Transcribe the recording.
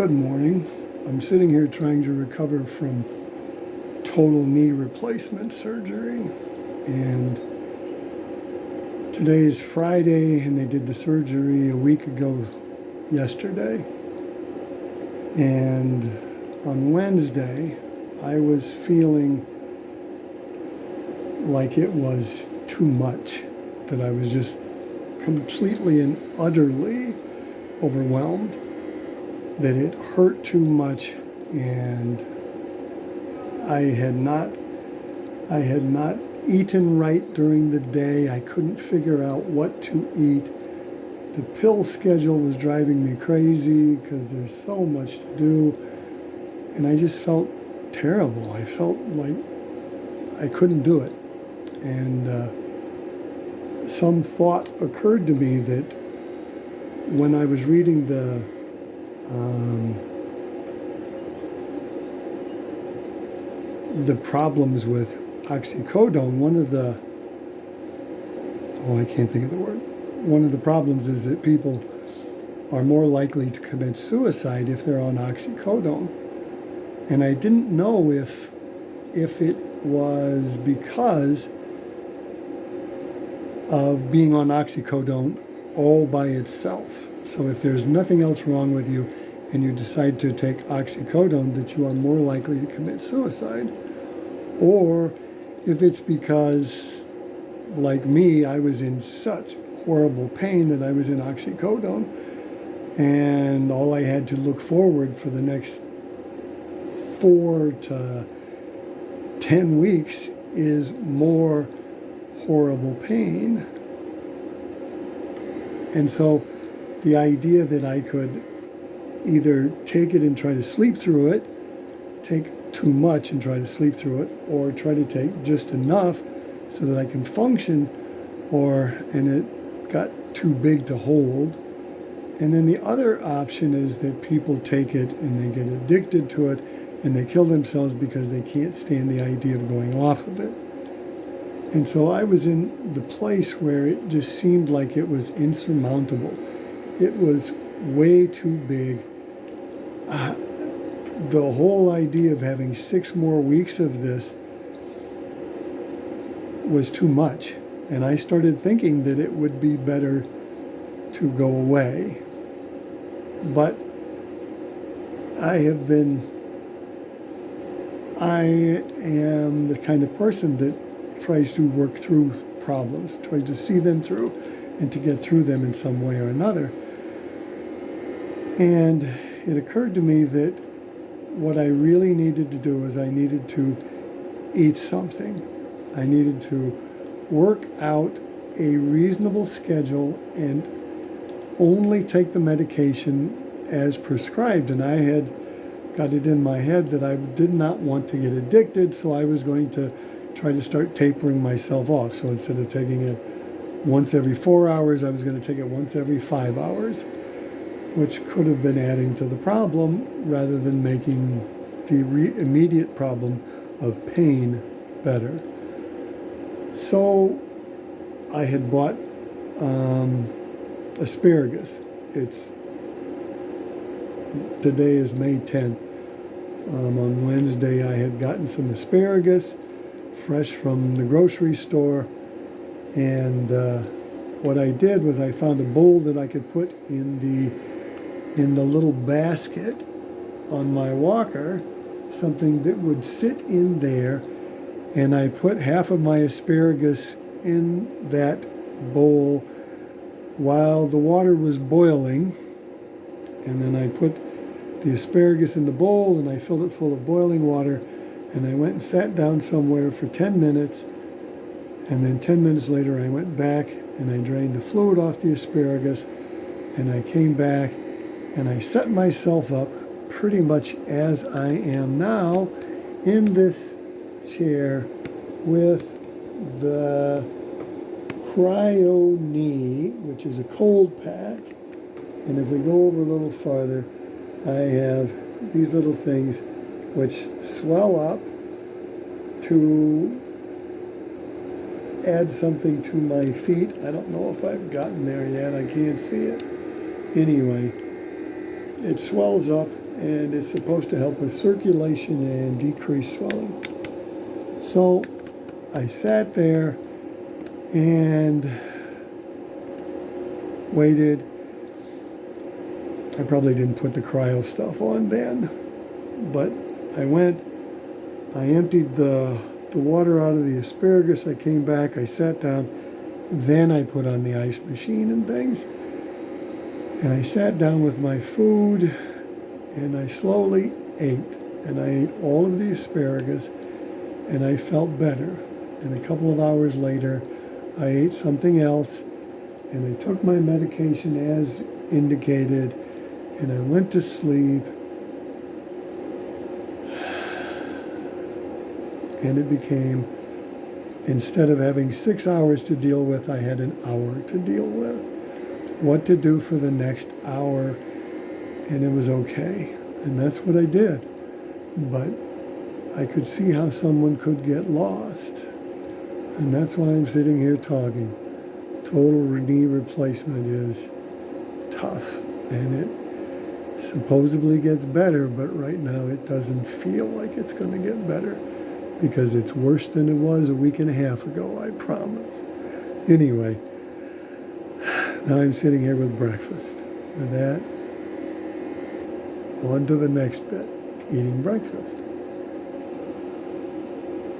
Good morning. I'm sitting here trying to recover from total knee replacement surgery. And today is Friday, and they did the surgery a week ago yesterday. And on Wednesday, I was feeling like it was too much, that I was just completely and utterly overwhelmed, that it hurt too much, and I had not eaten right during the day. I couldn't figure out what to eat. The pill schedule was driving me crazy because there's so much to do, and I just felt terrible. I felt like I couldn't do it. And some thought occurred to me that when I was reading the problems with oxycodone, one of the problems is that people are more likely to commit suicide if they're on oxycodone. And I didn't know if it was because of being on oxycodone all by itself. So if there's nothing else wrong with you and you decide to take oxycodone, that you are more likely to commit suicide. Or if it's because, like me, I was in such horrible pain that I was in oxycodone, and all I had to look forward for the next 4 to 10 weeks is more horrible pain. And so the idea that I could either take it and try to sleep through it, take too much and try to sleep through it, or try to take just enough so that I can function, and it got too big to hold. And then the other option is that people take it and they get addicted to it and they kill themselves because they can't stand the idea of going off of it. And so I was in the place where it just seemed like it was insurmountable. It was way too big. The whole idea of having 6 more weeks of this was too much. And I started thinking that it would be better to go away. But I am the kind of person that tries to work through problems, tries to see them through and to get through them in some way or another. And it occurred to me that what I really needed to do is I needed to eat something. I needed to work out a reasonable schedule and only take the medication as prescribed. And I had got it in my head that I did not want to get addicted, so I was going to try to start tapering myself off. So instead of taking it once every 4 hours, I was going to take it once every 5 hours, which could have been adding to the problem rather than making the immediate problem of pain better. So I had bought asparagus. Today is May 10th. On Wednesday I had gotten some asparagus fresh from the grocery store, and what I did was I found a bowl that I could put in the little basket on my walker, something that would sit in there, and I put half of my asparagus in that bowl while the water was boiling, and then I put the asparagus in the bowl and I filled it full of boiling water, and I went and sat down somewhere for 10 minutes, and then 10 minutes later I went back and I drained the fluid off the asparagus, and I came back and I set myself up pretty much as I am now in this chair with the Cryo Knee, which is a cold pack. And if we go over a little farther, I have these little things which swell up to add something to my feet. I don't know if I've gotten there yet. I can't see it. Anyway, it swells up and it's supposed to help with circulation and decrease swelling. So I sat there and waited. I probably didn't put the cryo stuff on then, but I went, I emptied the water out of the asparagus, I came back, I sat down, then I put on the ice machine and things, and I sat down with my food, and I slowly ate, and I ate all of the asparagus, and I felt better. And a couple of hours later, I ate something else, and I took my medication as indicated, and I went to sleep, and it became, instead of having 6 hours to deal with, I had an hour to deal with. What to do for the next hour, and it was okay. And that's what I did. But I could see how someone could get lost. And that's why I'm sitting here talking. Total knee replacement is tough, and it supposedly gets better, but right now it doesn't feel like it's going to get better because it's worse than it was a week and a half ago, I promise. Anyway, now I'm sitting here with breakfast. With that, on to the next bit, eating breakfast.